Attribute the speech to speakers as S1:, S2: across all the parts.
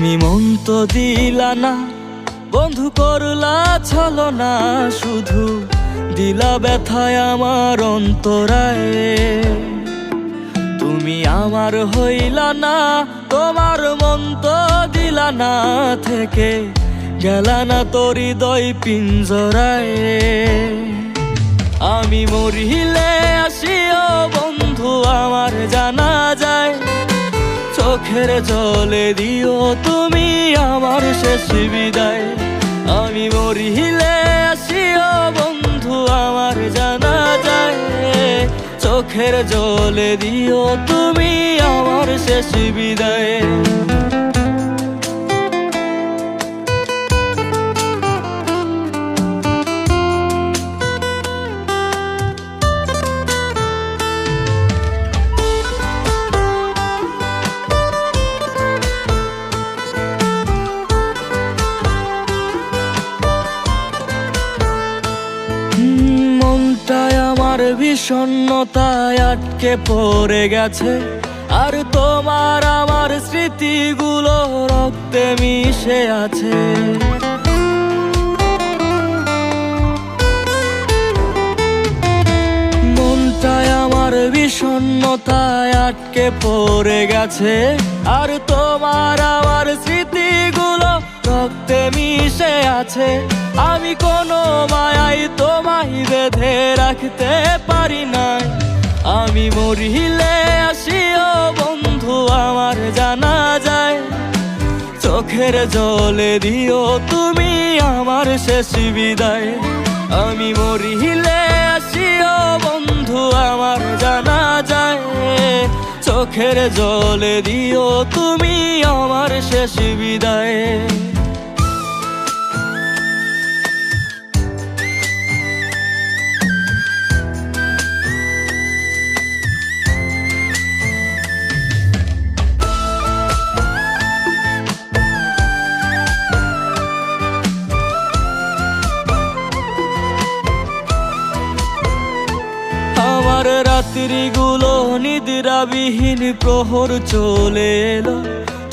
S1: তুমি মন তো দিলা না, বন্ধু করলা ছলনা, শুধু দিলা ব্যথায় আমার অন্তরায়। তুমি আমার হইলা না, তোমার মন তো দিলা না, থেকে গেলা না তোর হৃদয় পিঞ্জরায়। আমি মরিলে আসিও বন্ধু আমার জানা যায়, চোখের জলে দিও তুমি আমার শেষ বিদায়। আমি মরিলে আসিও বন্ধু আমার জানা যায়, চোখের জলে দিও তুমি আমার শেষ বিদায়। মনটায় আমার বিষণ্ণতায় আটকে পড়ে গেছে, আর তোমার আমার স্মৃতিগুলো রক্তে মিশে আছে। মনটায় আমার বিষণ্ণতায় আটকে পড়ে গেছে, আর তোমার আমার স্মৃতিগুলো রক্তে মিশে আছে। আমি কোনো মায়াই তোমায় বেঁধে রাখতে পারি নাই, আমি মরিলে আসিও বন্ধু আমার জানা যায়, চোখের জলে দিও তুমি আমার শেষ বিদায়। আমি মরিলে আসিও বন্ধু আমার জানা যায়, চোখের জলে দিও তুমি আমার শেষ বিদায়। আমার রাত্রিগুলো নিদ্রাবিহীন প্রহর চলে এলো,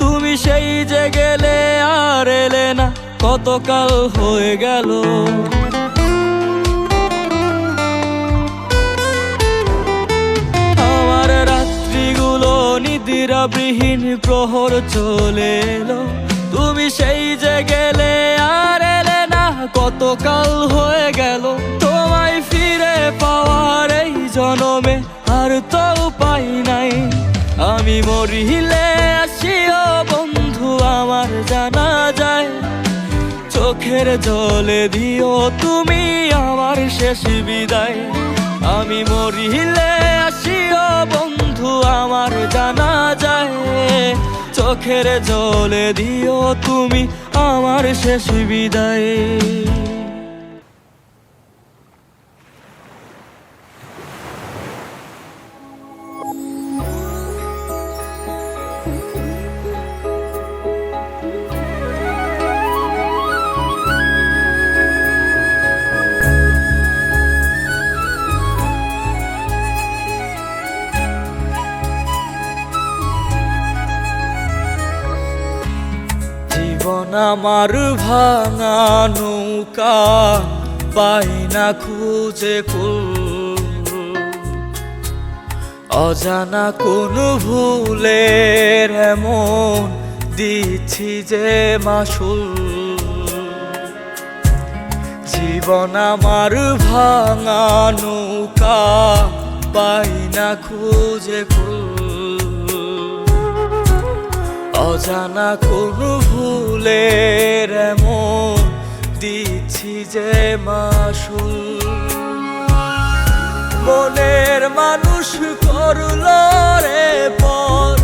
S1: তুমি সেই যে গেলে আর এলে না, কতকাল হয়ে গেল। আমার রাত্রিগুলো নিদ্রাবিহীন প্রহর চলে এলো, তুমি সেই যে গেলে আর এলে না, কতকাল হয়ে গেল। তোমায় ফিরে পাওয়ার এই জনমে আর তো উপায় নাই, আমি মরিলে আসিও বন্ধু আমার জানা যায়, চোখের জলে দিও তুমি আমার শেষ বিদায়। আমি মরিলে আসিও বন্ধু আমার জানা যায়, চোখের জলে দিও তুমি আমার শেষ বিদায়। জীবন আমার ভাঙা নৌকা, পাই না খুঁজে কুল, অজানা কোন ভুলের এমন দিচ্ছি যে মাসুল। জীবন আমার ভাঙা নৌকা, পাই না খুঁজে কুল, অজানা কোন ভুলের এমন দিচ্ছি যে মাসুল। মনের মানুষ করলো রে পর,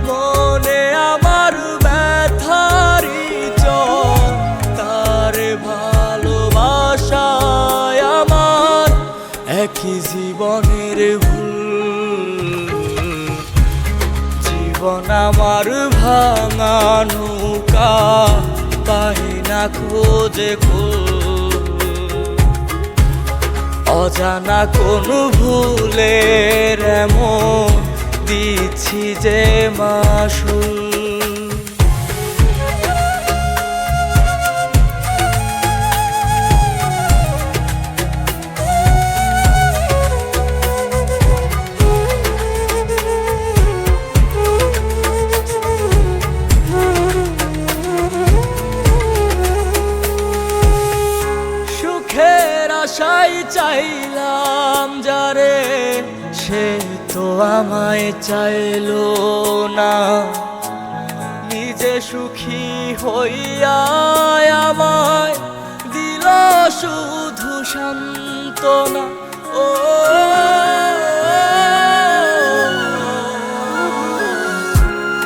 S1: মনে আমার ব্যথারি চর, তার ভালোবাসায় আমার একই জীবনের ভুল। জীবন আমার ভাঙা নৌকা, পাই না খোঁজে কুল, অজানা কোন ভুলের এমন দিচ্ছি যে মাসুল। সে তো আমায় চাইলো না, নিজে সুখী হইয়া আমায় দিল শুধু সান্ত্বনা। ও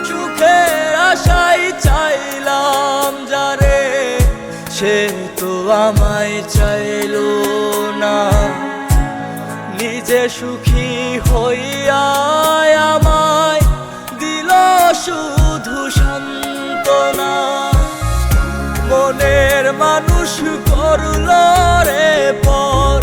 S1: সুখের আশায় চাইলাম যারে, সে তো আমায় চাইলো না, নিজে সুখী হইয়া আমায় দিল শুধু সান্ত্বনা। মনের মানুষ করল রে পর,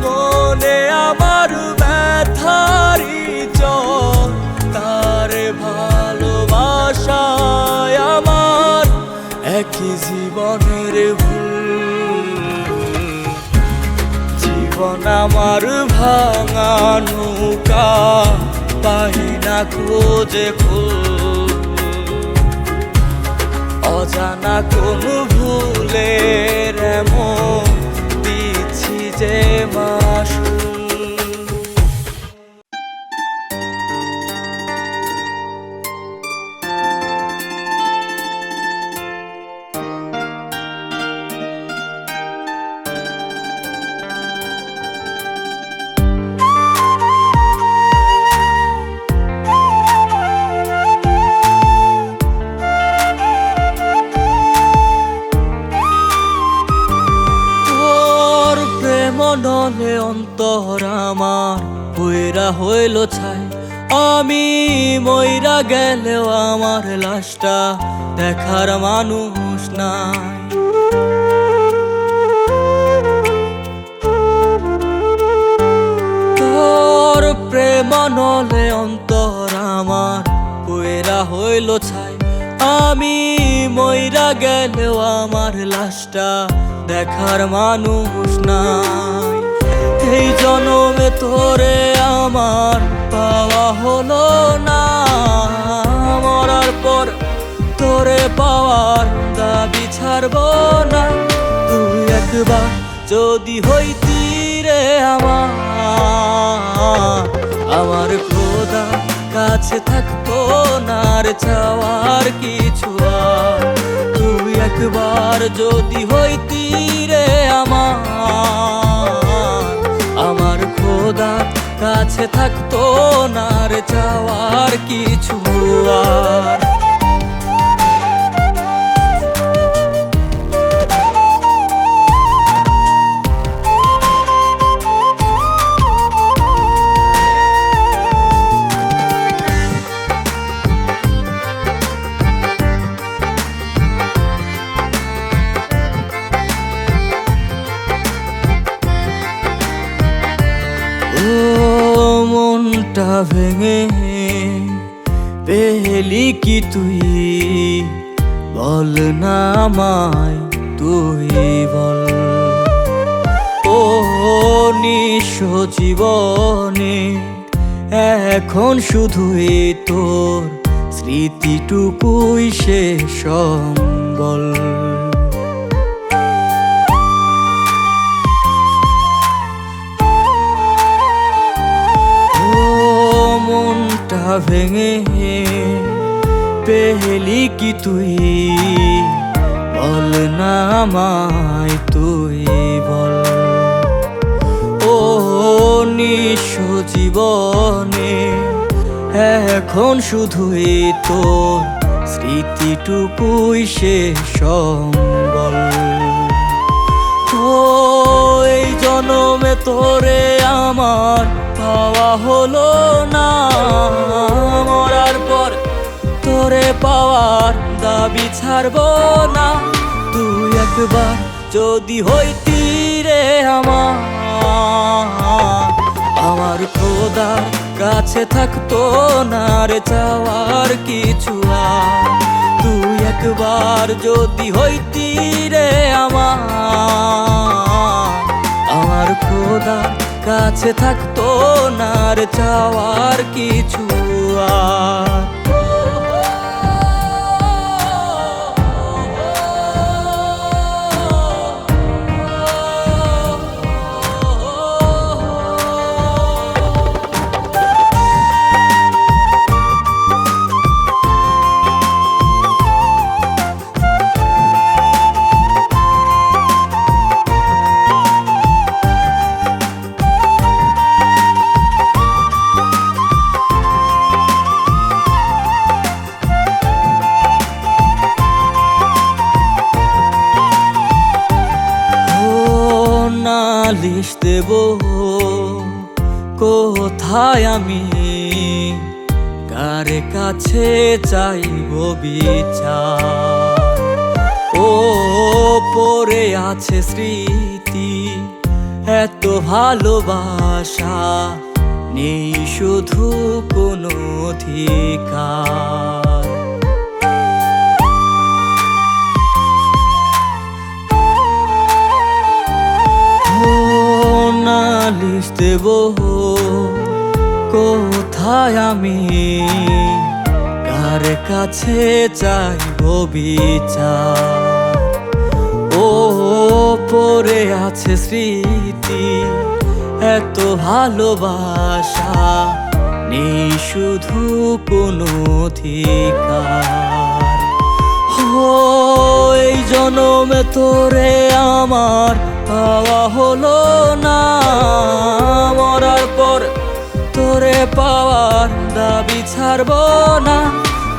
S1: মনে আমার ব্যথারি জ্বর, তার ভালোবাসায় আমার একই জীবনের ভুল। জীবন আমার ভাঙা নৌকা, পাই না খোঁজে ফুল, অজানা কোন ভুলের এমন দিচ্ছি যে মাসুল। মনলে অন্তর আমার পুইরা হইল ছাই, আমি মইরা গেলেও আমার লাশটা দেখার মানুষ নাই। তোর প্রেম নলে অন্তর আমার পুইরা হইল ছাই, আমি মইরা গেলেও আমার লাশটা দেখার মানুষ নাই। এই জনমে তোরে আমার পাওয়া হলো না, মরার পর তোরে পাওয়ার দাবি ছাড়ব না। তুই একবার যদি হইতি রে আমার খোদা কাছে থাকতো না রে চাওয়ার কিছু আর। তুই একবার যদি হইতি রে আমার খোদা কাছে থাকতো না রে চাওয়ার কিছু আর। মনটা ভেঙে পেলি কি তুই, বল না আমায় তুই বল। ও নিঃস্ব জীবনে এখন শুধুই তোর স্মৃতিটুকুই শেষ সম্বল। ভেঙে পেলি কি তুই, বল না আমায় তুই বল। ও নিঃস্ব জীবনে এখন শুধুই তোর স্মৃতিটুকুই শেষ সম্বল। ও এই জনমে তোরে আমার পাওয়া হলো না, মরার পর তোরে পাওয়ার দাবি ছাড়ব না। তুই একবার যদি হইতি রে আমার খোদার কাছে থাকতো না রে চাওয়ার কিছু আর। তুই একবার যদি হইতি রে আমার খোদার কাছে থাকতো না রে চাওয়ার কিছু আর। কোথায় আমি কার কাছে চাইব বিচার? ও পড়ে আছে স্মৃতি, এত ভালোবাসা নেই শুধু কোনো অধিকার। নালিশ দেব কোথায় আমি কার কাছে চাইব বিচার? ও পড়ে আছে স্মৃতি, এত ভালোবাসা নেই শুধু কোনো অধিকার। এই জনমে তোরে আমার পাওয়া হলো না, মরার পর তোরে পাওয়ার দাবি ছাড়ব না।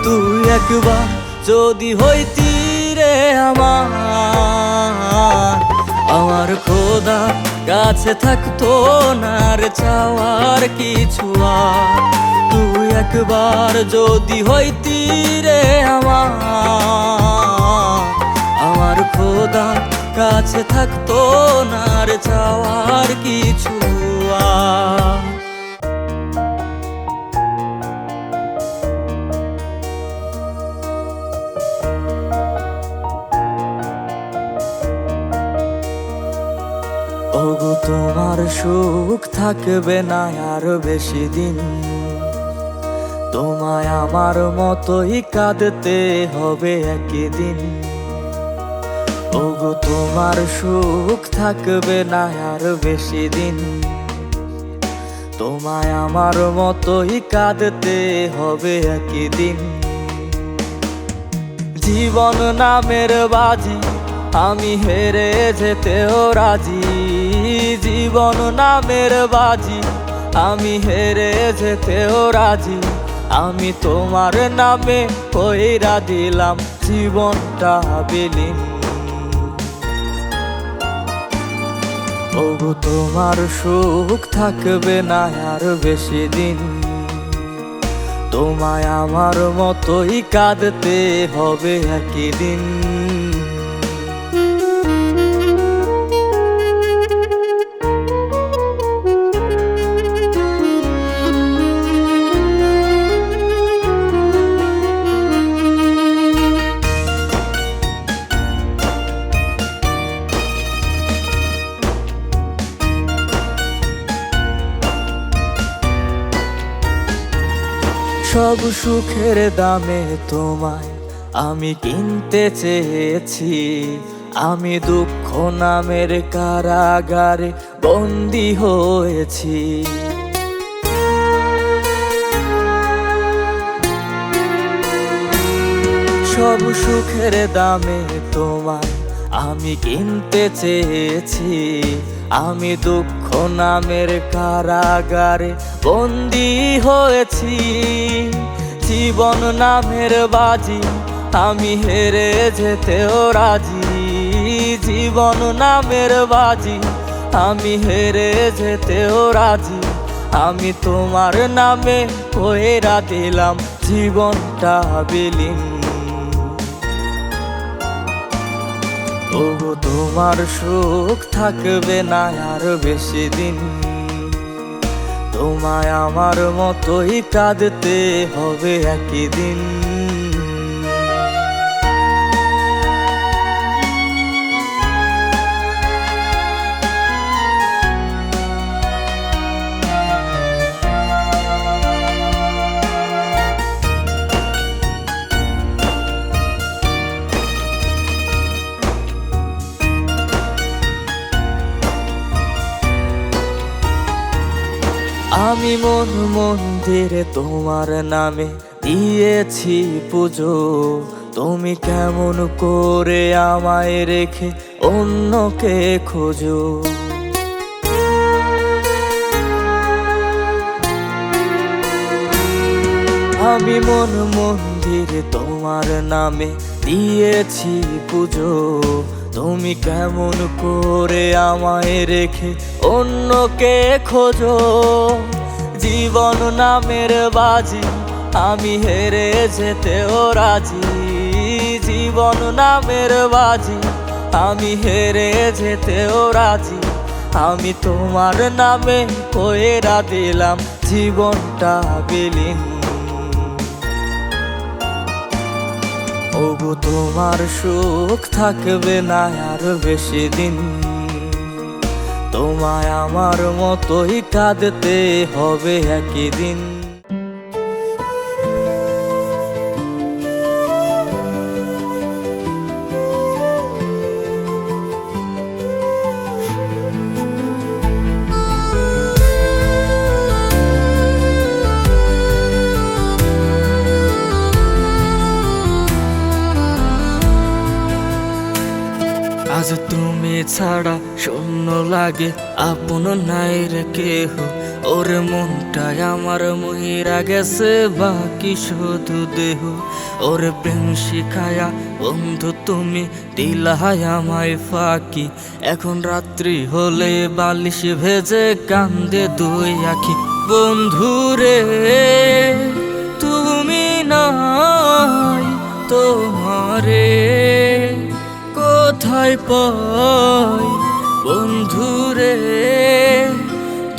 S1: তুই একবার যদি হইতি রে আমার খোদা কাছে থাকতো না রে চাওয়ার কিছু আর। তুই একবার যদি হইতি রে আমার খোদা কাছে থাকতো না রে চাওয়ার কিছু আর। ওগো তোমার সুখ থাকবে না আর বেশি দিন, তোমায় আমার মতোই কাঁদতে হবে একদিন। ওগো তোমার সুখ থাকবে না আর বেশি দিন, তোমায় আমার মতোই কাঁদতে হবে একদিন। জীবন নামের বাজি আমি হেরে যেতেও রাজি, জীবন নামের বাজি আমি হেরে যেতেও রাজি। আমি তোমার নামে কইরা দিলাম জীবনটা বিলীন। ওগো তোমার সুখ থাকবে না আর বেশি দিন, তোমায় আমার মতোই কাঁদতে হবে একদিন। সব সুখের দামে তোমায় আমি কিনতে চেয়েছি, আমি দুঃখ নামের কারাগারে বন্দী হয়েছি। সব সুখের দামে তোমায় আমি কিনতে চেয়েছি, আমি দুঃখ নামের কারাগারে বন্দী হয়েছি। জীবন নামের বাজি আমি হেরে যেতেও রাজি, জীবন নামের বাজি আমি হেরে যেতেও রাজি। আমি তোমার নামে কইরা দিলাম জীবনটা বিলীন। ওগো তোমার সুখ থাকবে না আর বেশি দিন, তোমায় আমার মতোই কাঁদতে হবে একদিন। আমি মন মন্দিরে তোমার নামে দিয়েছি পুজো, তুমি কেমন করে আমায় রেখে অন্যকে খোঁজো। আমি মন মন্দিরে তোমার নামে দিয়েছি পুজো, তুমি কেমন করে আমায় রেখে অন্যকে খোঁজো। জীবন নামের বাজি আমি হেরে যেতেও রাজি। জীবন নামের বাজি আমি হেরে যেতেও রাজি। আমি তোমার নামে কইরা দিলাম জীবনটা বিলীন। ওগো তোমার সুখ থাকবে না আর বেশি দিন। তোমায় আমার মতোই কাঁদতে হবে একই দিন। আজ তুমি ছাড়া শূন্য লাগে, আপন নাই রে কেহ। ওর মনটাই আমার মহিরা গেছে, বাকি শুধু দেহ। ওর প্রেম শিখায়া বন্ধু তুমি দিলাই আমায় ফাঁকি। এখন রাত্রি হলে বালিশ ভেজে কান্দে দুই আখি। বন্ধু রে তুমি নাই, তোমারে কোথায় পাই? বন্ধু রে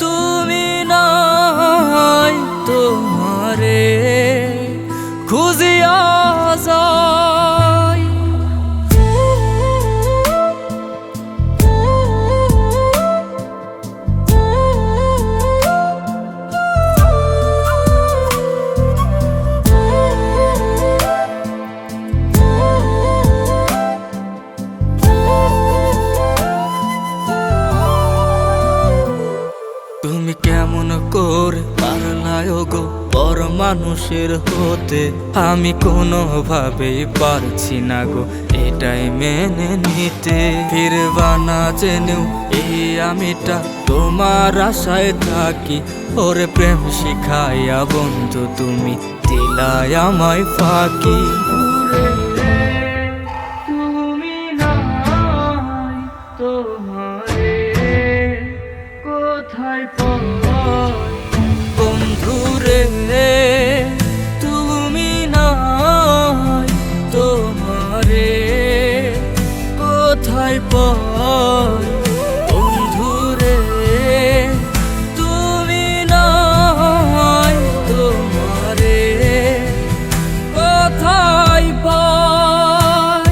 S1: তুমি নাই, তোমারে খুঁজিয়া যাই। তুমি কেমন করে পারলায় গো পর মানুষের হতে? আমি কোনোভাবেই পারছি না গো এটাই মেনে নিতে। ফিরবা না জেনেও এই আমিটা তোমার আশায় থাকি। ওরে প্রেম শিখাইয়া বন্ধু তুমি দিলাই আমায় ফাঁকি। তুমি নাই, তোমারে কোথায় পাই? বন্ধু রে তুমি নাই, তোমারে কোথায় পাই? বন্ধু রে তুমি নাই, তোমারে কোথায় পাই?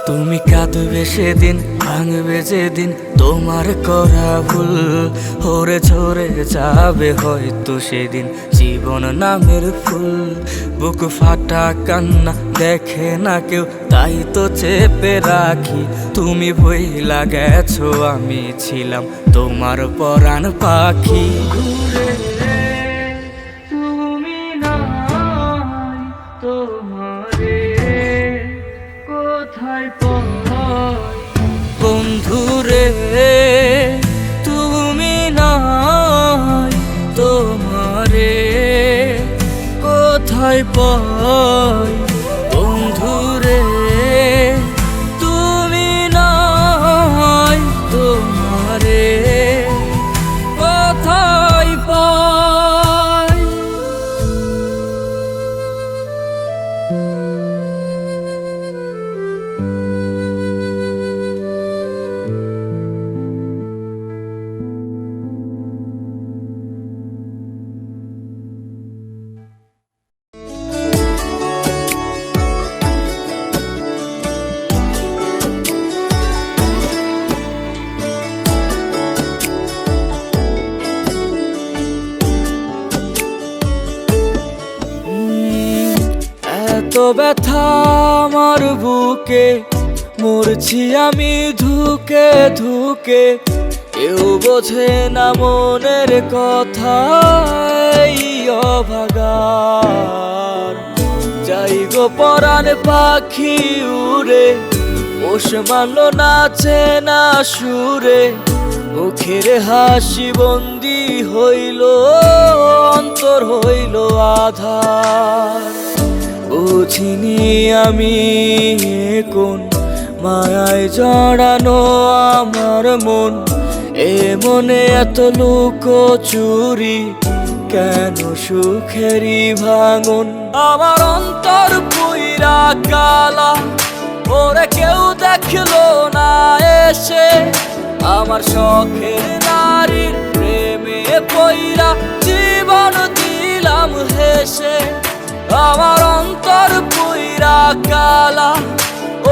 S1: তুমি কাঁদবে সেদিন, ভাঙবে যেদিন তোমার করা ভুল। হরে ঝরে যাবে হয়তো সেদিন জীবন নামের ফুল। বুক ফাটা কান্না দেখে না কেউ, তাই তো চেপে রাখি। তুমি ভইলা গেছো আমি ছিলাম তোমার পরাণ পাখি। তুমি নাই, তোমারে কোথায় পাই? বন্ধু রে তুমি নাই, তোমারে কোথায় পাই? বন্ধু রে তুমি নাই, তোমারে কোথায় পাই? এত ব্যথা আমার বুকে, মরছি আমি ধুকে ধুকে। কেউ বোঝে না মনের কথা, এই অভাগার। যাই গো পরাণ পাখি উড়ে, পোষ মানল নাচে না সুরে, মুখের হাসি বন্দি হইল, অন্তর হইল আধার। বুঝিনি আমি কোন মায়ায় জড়ানো আমার মন, এ মনে এত লুকোচুরি, কেন সুখেরই ভাঙন। আমার অন্তর পুইরা কালা, ওরে কেউ দেখলো না এসে, আমার শখের নারীর প্রেমে পইরা জীবন দিলাম হেসে। আমার অন্তর পুইরা কালা,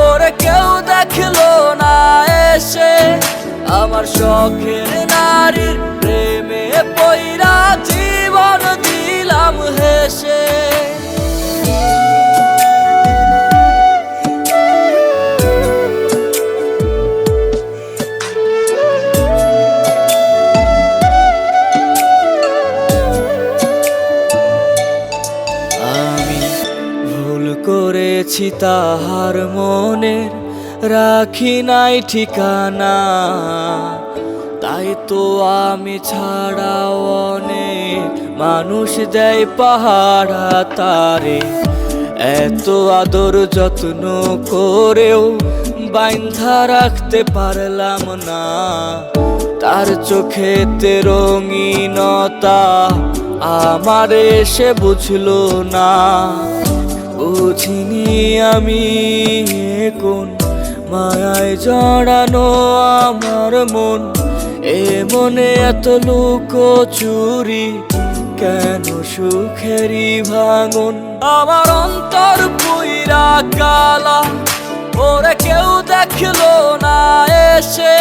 S1: ওরে কেউ দেখলো না এসে, আমার শখের নারীর প্রেমে পইরা জীবন দিলাম হেসে। করেছি তাহার মনের, রাখি নাই ঠিকানা, তাই তো আমি ছাড়াও অনেক মানুষ দেয় পাহারা তারে। এত আদর যত্ন করেও বাইন্ধা রাখতে পারলাম না, তার চোখেতে রঙিনতা আমারে সে বুঝলো না। বুঝিনি আমি কোন মায়ায় জড়ানো আমার মন, এ মনে এত লুকোচুরি, কেন সুখেরই ভাঙন। আমার অন্তর পুইরা কালা, ওরে কেউ দেখলো না এসে,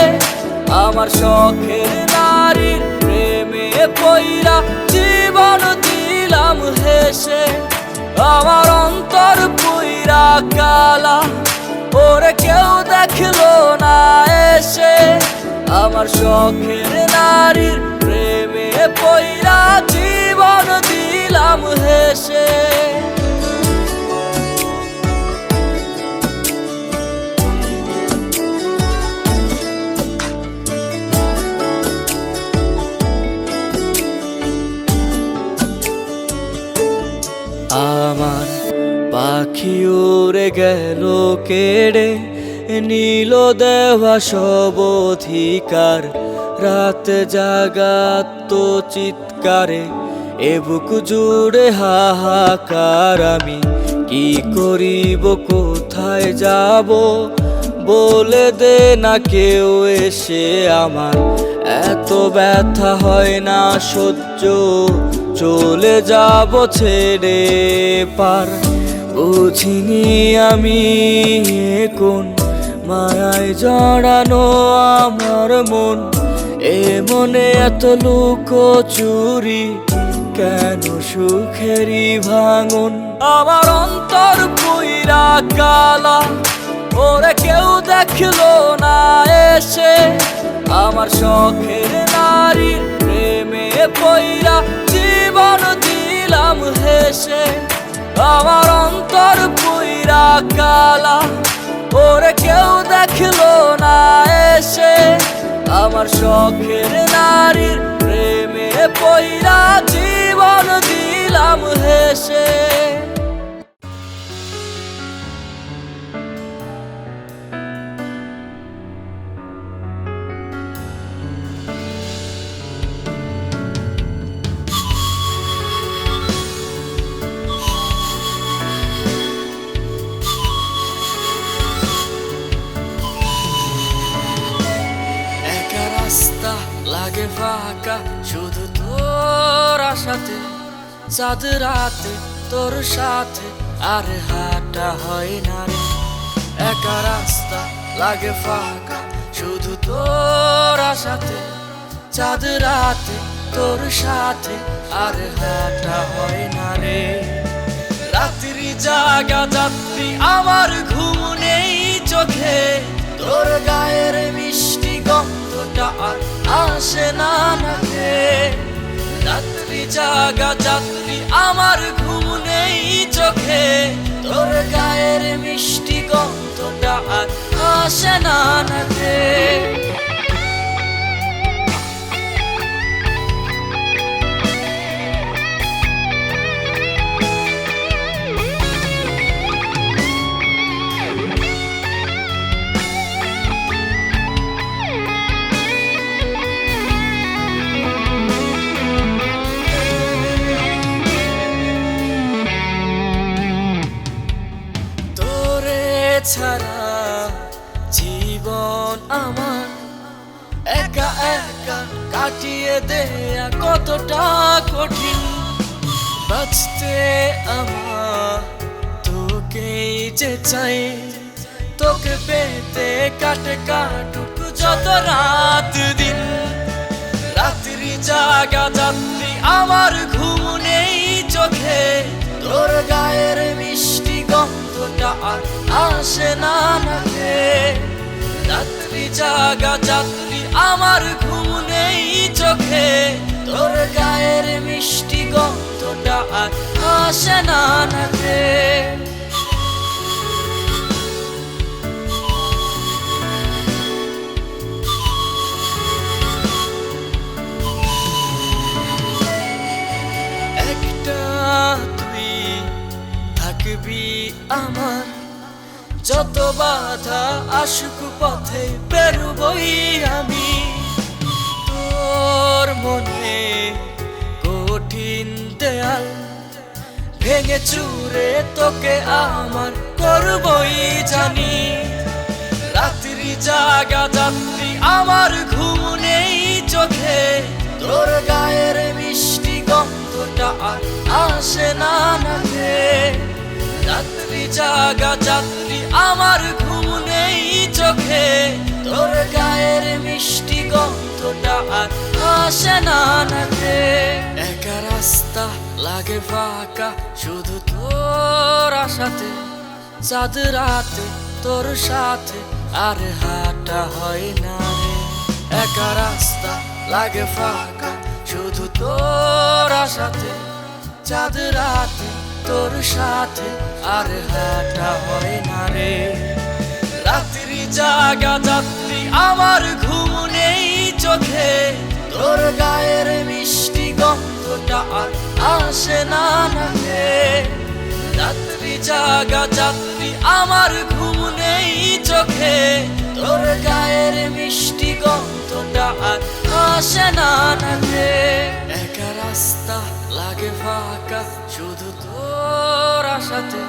S1: আমার শখের নারীর প্রেমে পইরা জীবন দিলাম হেসে। আমার অন্তর পুইরা কালা, ওরে কেউ দেখলো না এসে, আমার শখের নারীর প্রেমে পইরা জীবন দিলাম হেসে। আমার পাখি উড়ে গেল কেড়ে, নীল দেওয়া সব অধিকার, রাত জাগাত চিৎকারে, এ বুক জুড়ে হাহাকার। আমি কি করিব কোথায় যাব, বলে দে না কেউ এসে আমার, এত ব্যথা হয় না সহ্য, চলে যাব ছেড়ে পার। বুঝিনি আমি কোন মায়ায় জড়ানো আমার মন, এ মনে এত লুকোচুরি, কেন সুখেরই ভাঙন। আমার অন্তর পুইরা কালা, ওরে কেউ দেখলো না এসে, আমার শখের নারীর প্রেমে পইরা জীবন দিলাম হেসে। আমার অন্তর পুইরা কালা, ওরে কেউ দেখলো না এসে, আমার শখের নারীর প্রেমে পইরা জীবন দিলাম হেসে। লাগে ফাঁকা শুধু তোর আশাতে, চাঁদ রাতে তোর সাথে আর হাঁটা হয় না রে। একা রাস্তা লাগে ফাঁকা শুধু তোর আশাতে, চাঁদ রাতে তোর সাথে আর হাঁটা হয় না রে। রাত্রি জাগা যাত্রী আমার ঘুম নেই চোখে, তোর গায়ের মিষ্টি গন্ধটা আর জাগা যাত্রী আমার ঘুম নেই চোখে, তোর গায়ের মিষ্টি গন্ধটা আর আসে না নাকে। ছাড়া জীবন আমার একা একা কাটিয়ে দেয়া কতটা কঠিন। বাঁচতে আমার তোকেই যে চাই, তোকে পেতে কাটে কাটুক যত রাত দিন। রাত্রি জাগা যাত্রী আমার ঘুম নেই চোখে, তোর গায়ের মিষ্টি গন্ধটা আর আসে না নাকে। রাত্রি জাগা যাত্রী আমার ঘুম নেই চোখে, তোর গায়ের মিষ্টি গন্ধটা আর আসে না নাকে। থাকবি আমার যত বাধা আসুক পথে বেরোবই আমি। তোর মনে কঠিন দেয়াল ভেঙে চুরে তোকে আমার করবই জানি। রাত্রি জাগা যাত্রী আমার ঘুম নেই চোখে, তোর গায়ের মিষ্টি গন্ধটা আর আসে না নাকে। রাত্রি জাগা যাত্রী আমার ঘুম নেই চোখে, তোর গায়ের মিষ্টি গন্ধটা আর আসে না নাকে। একা রাস্তা লাগে ফাঁকা শুধু তোর আশাতে, চাঁদ রাতে তোর সাথে আর হাঁটা হয় না রে। একা রাস্তা লাগে ফাঁকা শুধু তোর আশাতে, চাঁদ রাতে তোর সাথে আর হাঁটা হয় না রে। রাত্রি জাগা যাত্রী আমার ঘুম নেই চোখে, তোর গায়ের মিষ্টি গন্ধটা আর আসে না নাকে। রাত্রি জাগা যাত্রী আমার ঘুম নেই চোখে, তোর গায়ের মিষ্টি গন্ধটা আর আসে না নাকে। একা রাস্তা লাগে ফাঁকা শুধু তোর আশাতে,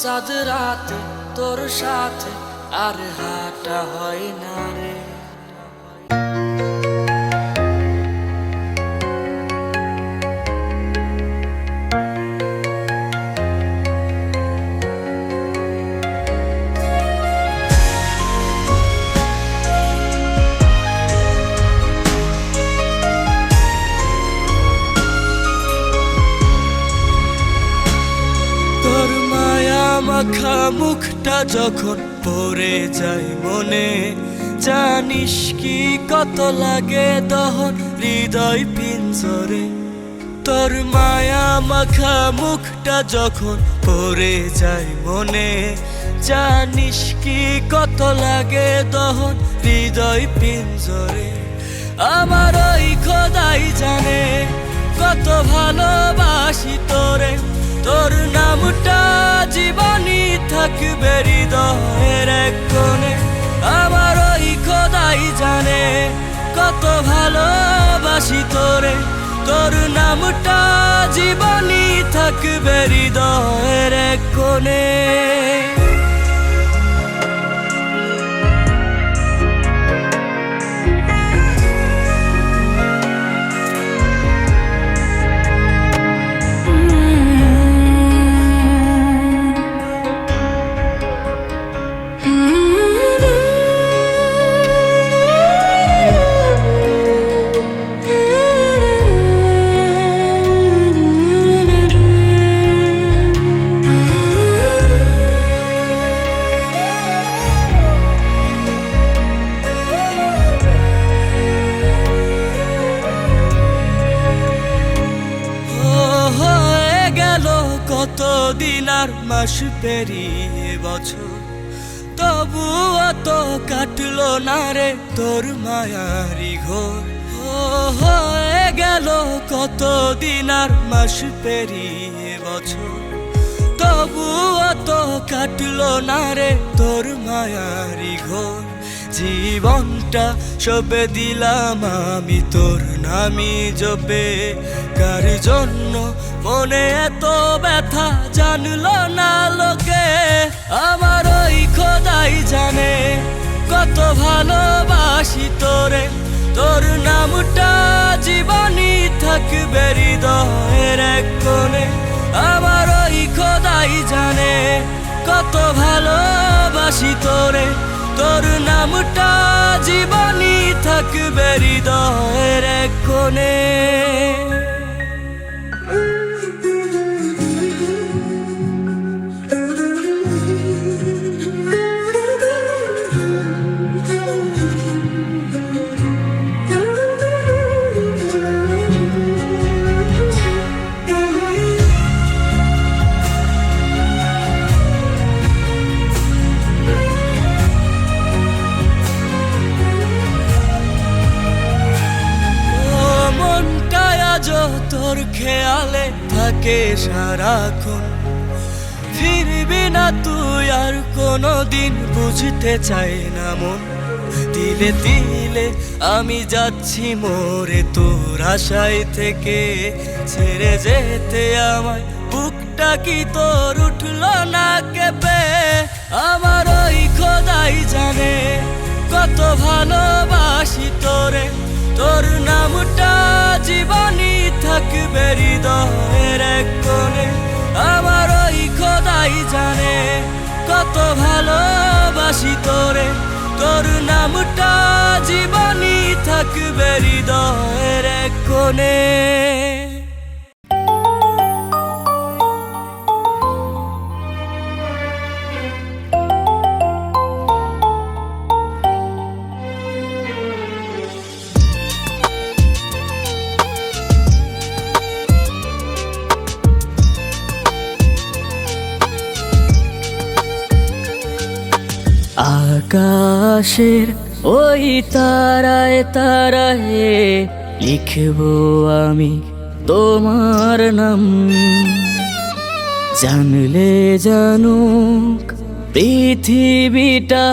S1: চাঁদ রাতে তোর সাথে আর হাঁটা হয় না রে। মাখা মুখটা যখন পড়ে যায় মনে, জানিস কি কত লাগে দহন হৃদয় পিঞ্জরে। তোর মায়া মাখা মুখটা যখন পড়ে যায় মনে, জানিস কি কত লাগে দহন হৃদয় পিঞ্জরে। আমার ওই খোদাই জানে কত ভালোবাসি তোরে, তোর নামটা জীবনই থাকবে হৃদয়ের এক কোণে। আমার ওই খোদাই জানে কত ভালোবাসি তোরে, তোর নামটা জীবনই থাকবে হৃদয়ের এক কোণে। দিন আর মাস পেরিয়ে বছর, তবুও তো কাটলো না রে তোর মায়ারি ঘোর। হয়ে গেল কত দিন আর মাস পেরিয়ে বছর, তবুও তো কাটলো না রে তোর মায়ারি ঘোর। জীবনটা সবে দিলাম আমি তোর নামি জপে, কার জন্য মনে এত ব্যথা জানলো না লোকে। আমার ওই খোদাই জানে কত ভালোবাসি তোরে, তোর নামটা জীবনই থাকবে হৃদয়ের এক কোণে। আমার ওই খোদাই জানে কত ভালোবাসি তোরে, তোর নামটা জীবনই থাকবে হৃদয়ের এক কোণে। তোর খেয়ালে থাকে সারাক্ষণ, ফিরবি না তুই আর কোনোদিন, বুঝতে চাই না মন। দিলে দিলে আমি যাচ্ছি মরে তোর আশায় থেকে, ছেড়ে যেতে আমায় বুকটা কি তোর উঠলো না কেঁপে। আমার ওই খোদাই জানে কত ভালোবাসি তোরে, তোর নামটা জীবনই থাকবে হৃদয়ের এক কোণে। আমার ওই খোদাই জানে কত ভালোবাসি তোরে, তোর নামটা জীবনই থাকবে হৃদয়ের এক কোণে। আকাশের ওই তারায় তারায় লিখবো আমি তোমার নাম, জানলে জানুক পৃথিবীটা,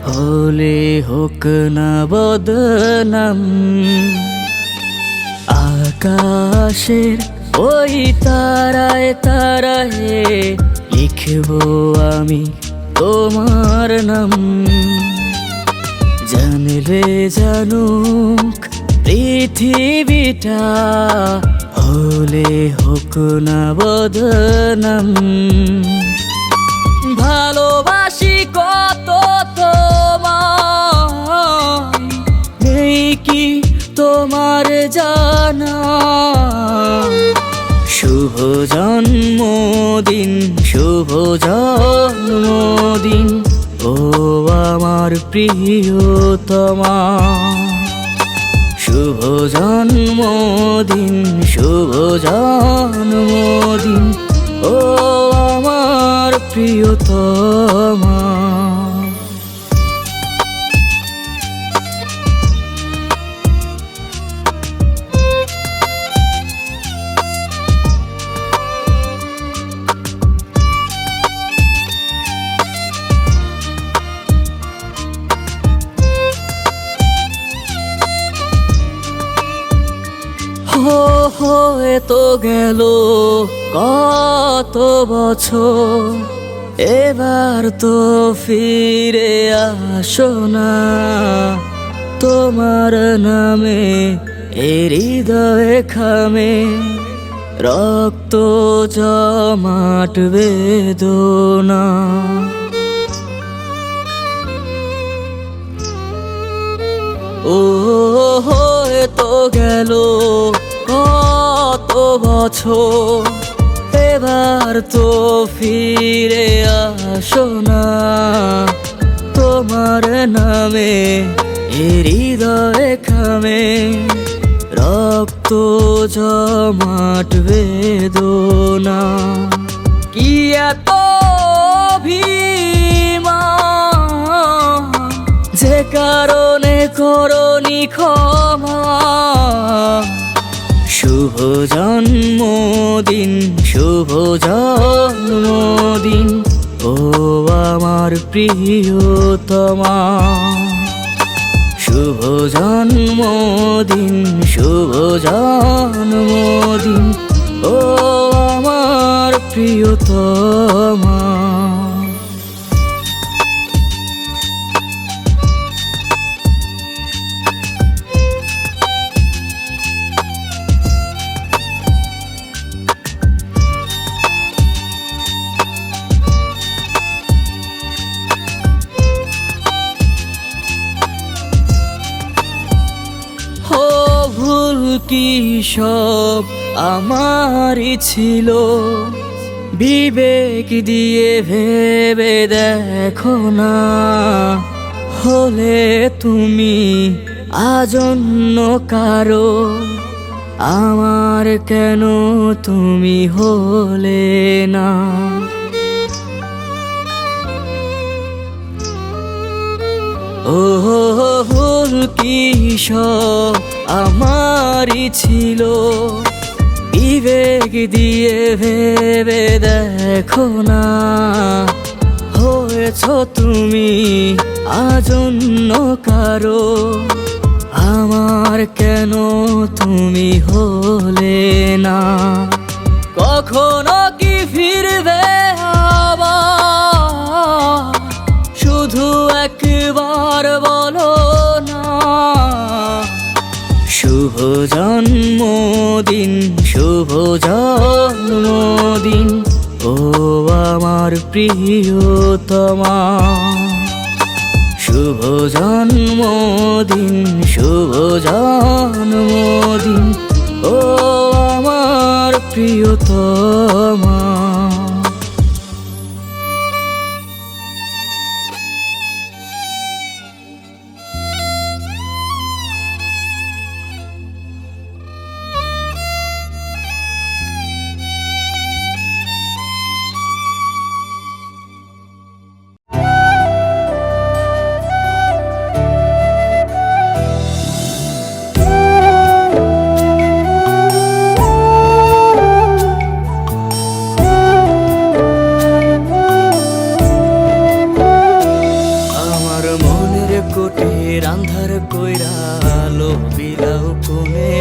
S1: হলে হোক না বদনাম। আকাশের ওই তারায় তারায় লিখবো আমি তোমার নাম, জানলে জানুক পৃথিবীটা, হলে হোক না বদনাম। ভালোবাসি কত তোমায়, নেই কি তোমার জানা। শুভ জন্মদিন, শুভ জন্মদিন ও আমার প্রিয়তমা। শুভ জন্মদিন, শুভ জন্মদিন ও আমার প্রিয়তমা। হয়ে তো গেল কত বছর, এবার তো ফিরে আসো না। তোমার নামে এ হৃদয়ে খামে রক্ত জমাট বেদনা। ও হয়ে তো গেল কত বছর, এবার তো ফিরে আসো না। তোমার নামে এ হৃদয়ে খামে রক্ত জমাট বেদনা। কি এত অভিমান যে কারণে করনি ক্ষমা। শুভ জন্মদিন, শুভ জন্মদিন ও আমার প্রিয়তমা। শুভ জন্মদিন, শুভ জন্মদিন ও আমার প্রিয়তমা। ভুল কি সব আমারই ছিল, বিবেক দিয়ে ভেবে দেখো না। হলে তুমি আজন্য কারো, আমার কেন তুমি হলে না। ও ভুল কি সব আমারই ছিল, বিবেক দিয়ে ভেবে দেখো না। হয়েছ তুমি আজন্য কারো, আমার কেন তুমি হলে না। কখনো কি ফিরবে আবার, শুধু একবার বলো না। শুভ জন্মদিন, শুভ জন্মদিন ও আমার প্রিয়তমা। শুভ জন্মদিন, শুভ জন্মদিন ও আমার প্রিয়তমা। আন্ধার কইরা আলো বিলাও কোনে,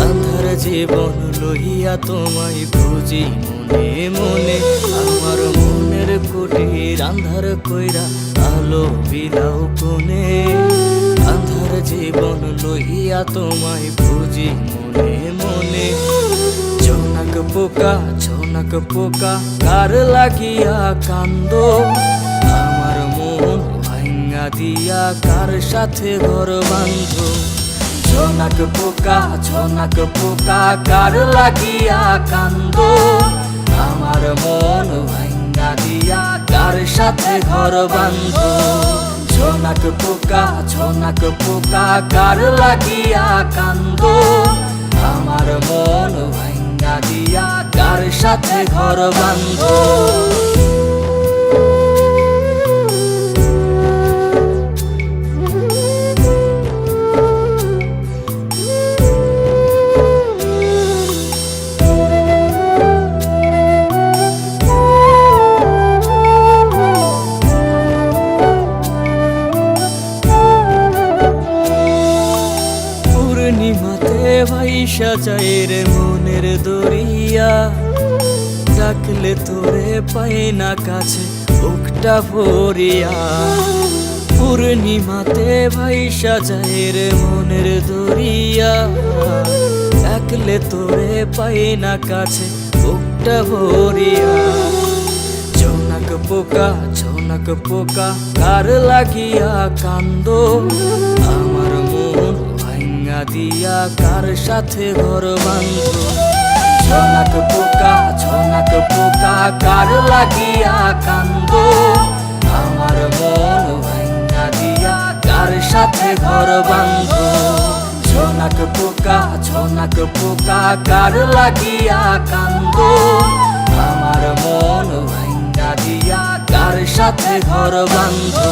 S1: আন্ধার জীবন লইয়া তোমায় খুঁজি মনে মনে। আমার মনের কুটির আন্ধার কইরা আলো বিলাও কোনে, আন্ধার জীবন লইয়া তোমায় খুঁজি মনে মনে। ঝনক পোকা, ঝনক পোকা কার লাগিয়া কান্দো, আমার মন ভাঙা দিয়া কার সাথে ঘর বাঁধো। ঝনক পোকা, ঝনক পোকা কার লাগিয়া কান্দো, আমার মন ভাঙা দিয়া কার সাথে ঘর বাঁধো। ঝনক পোকা, ঝনক পোকা কার লাগিয়া কান্দো, আমার মন ভাঙা দিয়া কার সাথে ঘর বাঁধো। পূর্ণিমাতে ভাইসা যায় রে মনের দরিয়া, ডাকলে তোরে পাই না কাছে বুকটা ভরিয়া। পূর্ণিমাতে ভাইসা যায় রে মনের দরিয়া, ডাকলে তোরে পাই না কাছে বুকটা ভরিয়া। ঝনক পোকা, ঝনক পোকা কার লাগিয়া কান্দো, আমার মন ভাঙা দিয়া কার সাথে ঘর বাঁধো। ঝনক পোকা, ঝনক পোকা কার লাগিয়া কান্দো, আমার মন ভাঙা দিয়া কার সাথে ঘর বাঁধো। ঝনক পোকা, ঝনক পোকা কার লাগিয়া কান্দো, আমার মন সাথে ঘর বাঁধো।